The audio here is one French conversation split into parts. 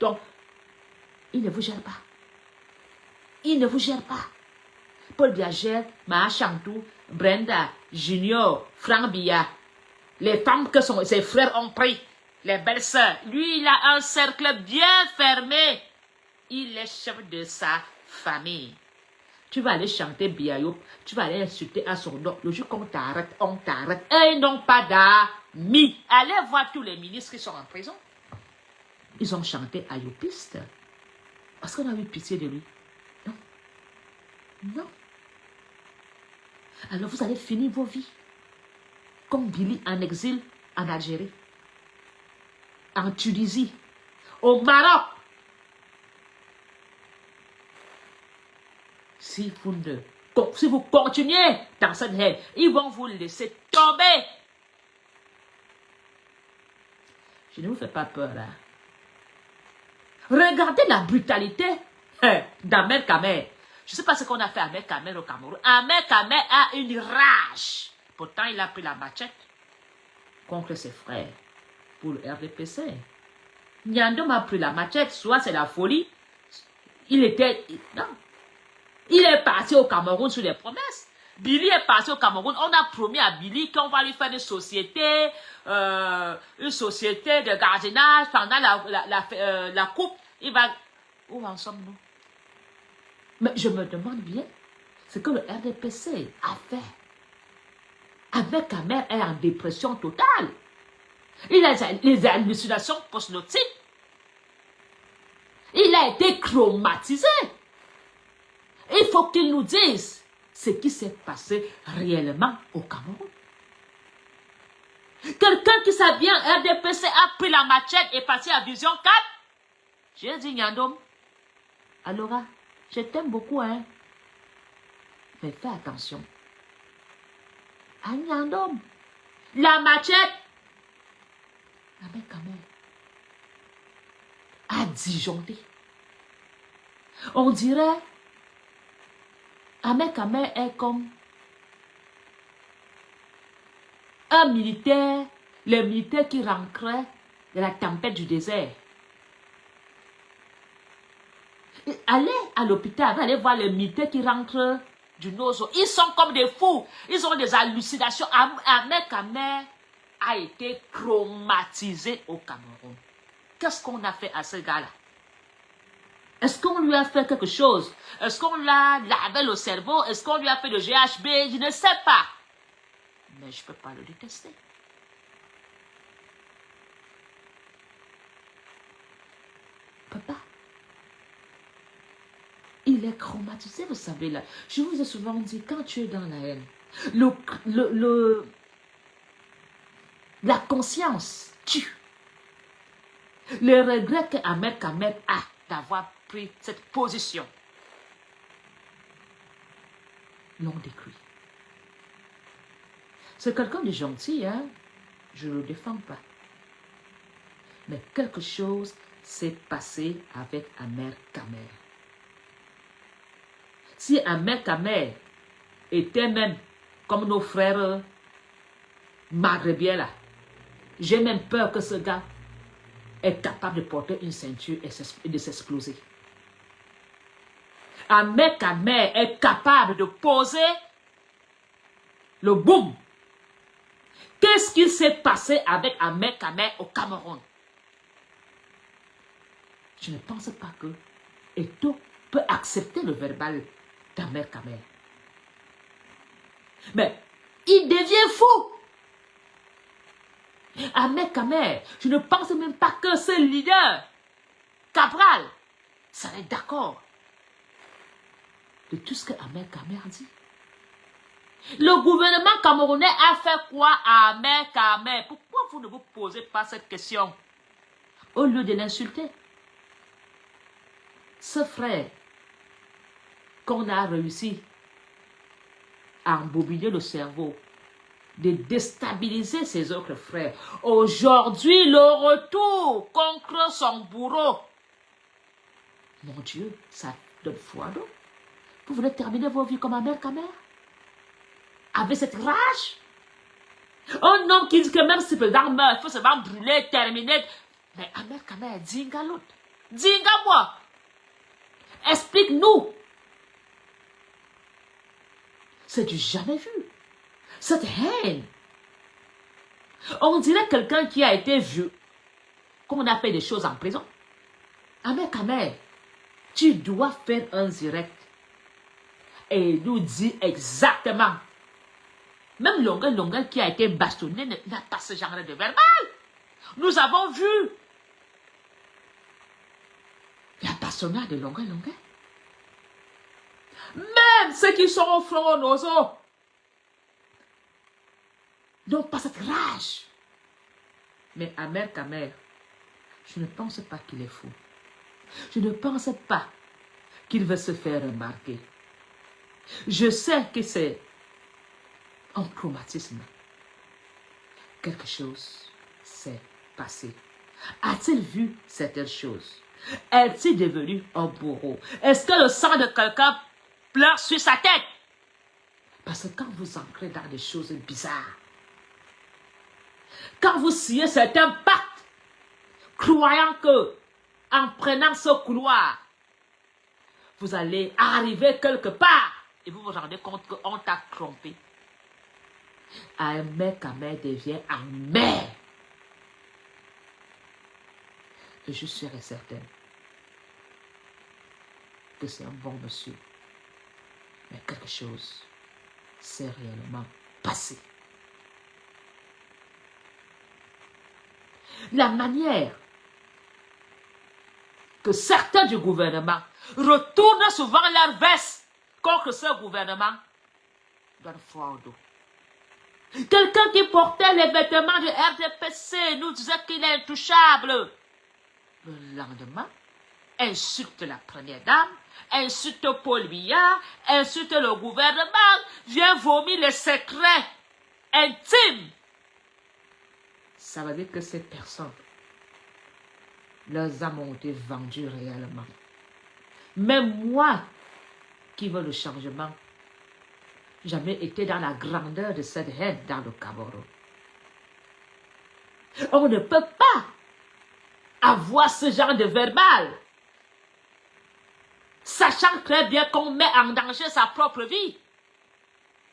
Donc, il ne vous gère pas. Il ne vous gère pas. Paul Biagère, Maa Chantou, Brenda, Junior, Franck Bia, les femmes que ses frères ont pris, les belles sœurs. Lui, il a un cercle bien fermé. Il est chef de sa famille. Tu vas aller chanter Biayo, tu vas aller insulter à son nom. Le jour qu'on t'arrête, on t'arrête. Et ils n'ont pas d'amis. Allez voir tous les ministres qui sont en prison. Ils ont chanté Ayopiste. Parce qu'on a eu pitié de lui. Non. Non. Alors vous allez finir vos vies. Comme Billy en exil en Algérie. En Tunisie. Au Maroc. Si vous continuez dans cette haine, ils vont vous laisser tomber. Je ne vous fais pas peur, hein. Regardez la brutalité d'Ahmed Kamer. Je ne sais pas ce qu'on a fait à Ahmed Kamer au Cameroun. Ahmed Kamer a une rage. Pourtant, il a pris la machette contre ses frères pour le RDPC. Nyandom a pris la machette, soit c'est la folie. Non. Il est parti au Cameroun sur les promesses. Billy est parti au Cameroun. On a promis à Billy qu'on va lui faire une société de gardiennage pendant la coupe. Il va... Où en sommes-nous? Mais je me demande bien ce que le RDPC a fait. Avec Kamer est en dépression totale. Il a les hallucinations post-notiques. Il a été traumatisé. Il faut qu'il nous dise ce qui s'est passé réellement au Cameroun. Quelqu'un qui sait bien, RDPC a pris la machette et parti à Vision 4. J'ai dit, Nyandom, Alora, je t'aime beaucoup, hein. Mais fais attention. À Nyandom, la machette, Ahmed Kamer a disjoncté. On dirait, Ahmed Kamer est comme un militaire, le militaire qui rentrait de la tempête du désert. Allez à l'hôpital, allez voir les militaires qui rentrent du Nozo. Ils sont comme des fous. Ils ont des hallucinations. Ahmed Kamer a été traumatisé au Cameroun. Qu'est-ce qu'on a fait à ce gars-là? Est-ce qu'on lui a fait quelque chose? Est-ce qu'on l'a lavé le cerveau? Est-ce qu'on lui a fait le GHB? Je ne sais pas. Mais je ne peux pas le détester. Papa, il est traumatisé, vous savez là. Je vous ai souvent dit, quand tu es dans la haine, la conscience tue. Le regret que Ahmed Kamer a d'avoir pris cette position l'ont détruit. C'est quelqu'un de gentil, hein? Je ne le défends pas. Mais quelque chose s'est passé avec Ahmed Kamer. Si Ahmed Kamer était même comme nos frères maghrébiens là, j'ai même peur que ce gars est capable de porter une ceinture et de s'exploser. Ahmed Kamer est capable de poser le boom. Qu'est-ce qui s'est passé avec Ahmed Kamer au Cameroun? Je ne pense pas que Eto peut accepter le verbal d'Ahmed Kamer. Mais il devient fou. Ahmed Kamer, je ne pense même pas que ce leader, Cabral, serait d'accord de tout ce que Ahmed Kamer a dit. Le gouvernement camerounais a fait quoi à Ahmed Kamer? Pourquoi vous ne vous posez pas cette question au lieu de l'insulter? Ce frère qu'on a réussi à embobiner le cerveau, de déstabiliser ses autres frères. Aujourd'hui, le retour contre son bourreau. Mon Dieu, ça donne foi, non? Vous voulez terminer vos vies comme Ahmed Kamer? Avec cette rage? Un homme qui dit que même si le président meurt, il faut seulement brûler, terminer. Mais Ahmed Kamer dit l'autre. Dis-moi. Explique-nous. C'est du jamais vu. Cette haine. On dirait quelqu'un qui a été vu, qu'on a fait des choses en prison. Ahmed Kamer, tu dois faire un direct et nous dire exactement. Même Longa qui a été bastonné n'a pas ce genre de verbal. Nous avons vu. Il y a bastonnade de Longa. Même ceux qui sont au front au nozo n'ont pas cette rage. Mais Ahmed Kamer, je ne pense pas qu'il est fou. Je ne pense pas qu'il veut se faire remarquer. Je sais que c'est un traumatisme. Quelque chose s'est passé. A-t-il vu certaines choses? Est-il devenu un bourreau? Est-ce que le sang de quelqu'un pleure sur sa tête? Parce que quand vous entrez dans des choses bizarres, quand vous sciez certains pactes, croyant que en prenant ce couloir, vous allez arriver quelque part et vous vous rendez compte qu'on t'a trompé. Ahmed Kamer devient en mer. Et je serai certaine que c'est un bon monsieur. Mais quelque chose s'est réellement passé. La manière que certains du gouvernement retournent souvent leur veste contre ce gouvernement donne froid au dos. Quelqu'un qui portait les vêtements du RDPC nous disait qu'il est intouchable. Le lendemain, insulte la première dame, insulte Paul Biya, insulte le gouvernement, vient vomir les secrets intimes. Ça veut dire que ces personnes, leurs âmes ont été vendues réellement. Même moi, qui veux le changement, jamais été dans la grandeur de cette haine dans le Cameroun. On ne peut pas avoir ce genre de verbal, sachant très bien qu'on met en danger sa propre vie.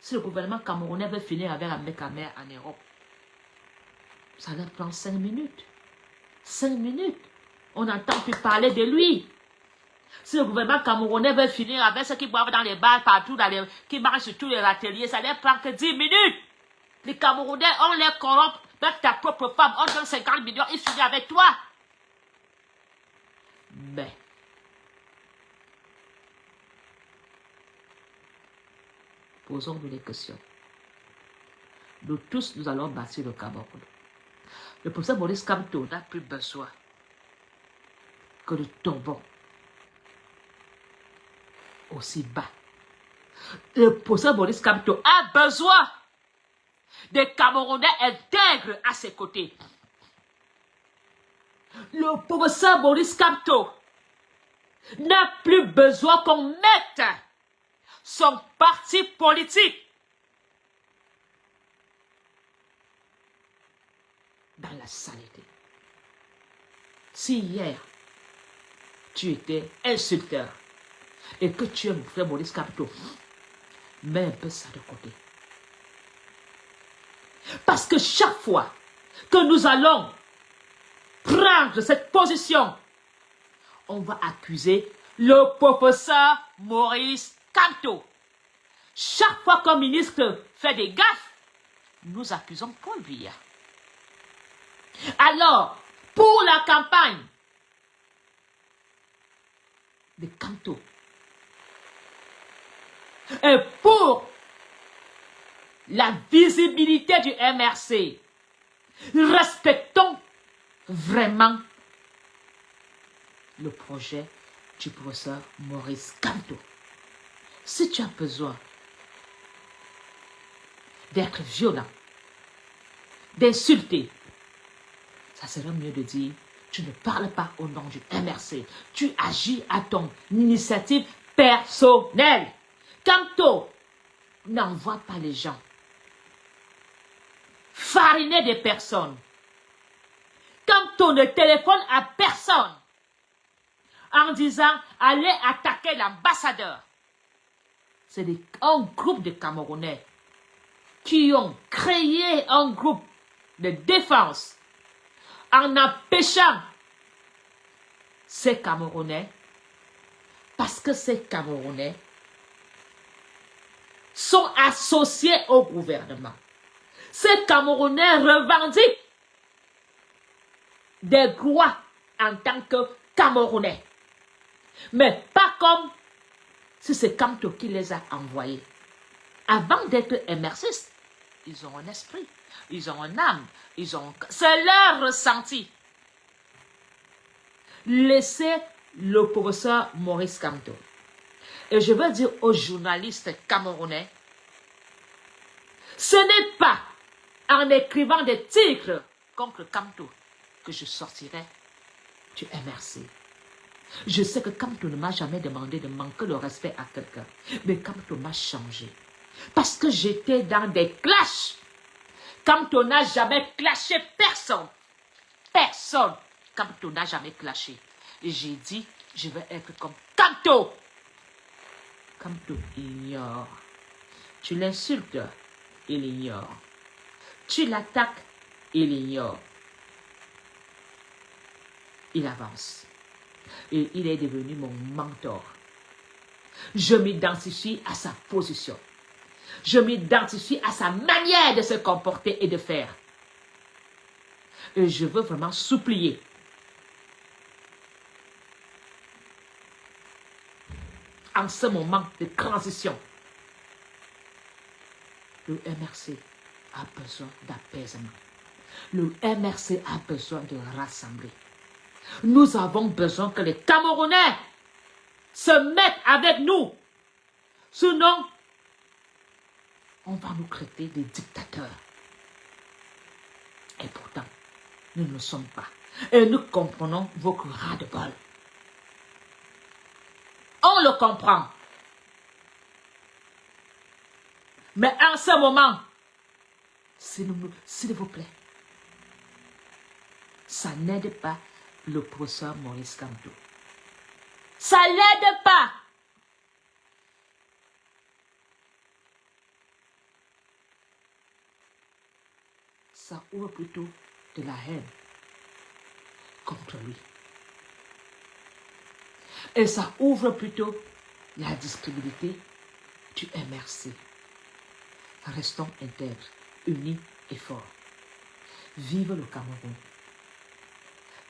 Si le gouvernement camerounais veut finir avec Ahmed Kamer en Europe, ça leur prend 5 minutes. 5 minutes. On n'entend plus parler de lui. Si le gouvernement camerounais veut finir avec ceux qui boivent dans les bars partout, qui marchent sur tous les ateliers, ça leur prend que 10 minutes. Les Camerounais, on les corrompt. Même ta propre femme, on donne 50 millions, il finit avec toi. Mais, posons-nous les questions. Nous tous, nous allons bâtir le Cameroun. Le professeur Maurice Kamto n'a plus besoin que nous tombons aussi bas. Le professeur Maurice Kamto a besoin des Camerounais intègres à ses côtés. Le professeur Maurice Kamto n'a plus besoin qu'on mette son parti politique dans la saleté. Si hier, tu étais insulteur et que tu aimes frère Maurice Kamto, mets un peu ça de côté. Parce que chaque fois que nous allons prendre cette position, on va accuser le professeur Maurice Kamto. Chaque fois qu'un ministre fait des gaffes, nous accusons Paul Biya. Alors, pour la campagne de Kamto et pour la visibilité du MRC, respectons vraiment le projet du professeur Maurice Kamto. Si tu as besoin d'être violent, d'insulter, ça serait mieux de dire, tu ne parles pas au nom du MRC, tu agis à ton initiative personnelle. Kamto n'envoie pas les gens fariner des personnes. Kamto ne téléphone à personne. en disant allez attaquer l'ambassadeur. C'est un groupe de Camerounais qui ont créé un groupe de défense en empêchant ces Camerounais, parce que ces Camerounais sont associés au gouvernement. Ces Camerounais revendiquent des droits en tant que Camerounais. Mais pas comme si c'est Kamto qui les a envoyés. Avant d'être émergistes, ils ont un esprit, ils ont une âme, c'est leur ressenti. Laissez le professeur Maurice Kamto. Et je veux dire aux journalistes camerounais, ce n'est pas en écrivant des titres contre Kamto que je sortirai du MRC. Je sais que Kamto ne m'a jamais demandé de manquer le respect à quelqu'un. Mais Kamto m'a changé. Parce que j'étais dans des clashs. Kamto n'a jamais clashé personne. Personne. Kamto n'a jamais clashé. Et j'ai dit, je vais être comme Kamto. Kamto ignore. Tu l'insultes, il ignore. Tu l'attaques, il ignore. Il avance. Et il est devenu mon mentor. Je m'identifie à sa position. Je m'identifie à sa manière de se comporter et de faire. Et je veux vraiment supplier. En ce moment de transition, le MRC a besoin d'apaisement. Le MRC a besoin de rassembler. Nous avons besoin que les Camerounais se mettent avec nous. Sinon, on va nous traiter des dictateurs. Et pourtant, nous ne le sommes pas. Et nous comprenons vos ras-de-bol. On le comprend. Mais en ce moment, s'il vous plaît, ça n'aide pas le professeur Maurice Kamto. Ça l'aide pas. Ça ouvre plutôt de la haine contre lui. Et ça ouvre plutôt la disponibilité du MRC. Restons intègres, unis et forts. Vive le Cameroun.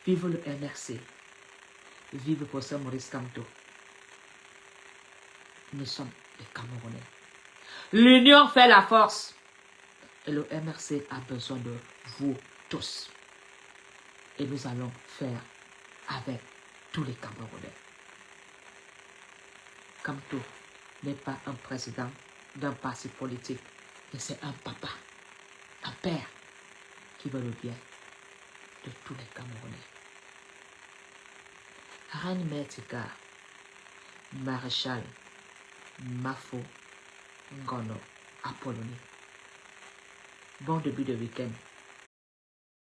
Vive le MRC. Vive le professeur Maurice Kamto. Nous sommes les Camerounais. L'union fait la force. Et le MRC a besoin de vous tous. Et nous allons faire avec tous les Camerounais. Kamto n'est pas un président d'un parti politique, mais c'est un papa, un père qui veut le bien de tous les Camerounais. Reine Mertika, Maréchal Mafo Ngono, Apollonie. Bon début de week-end.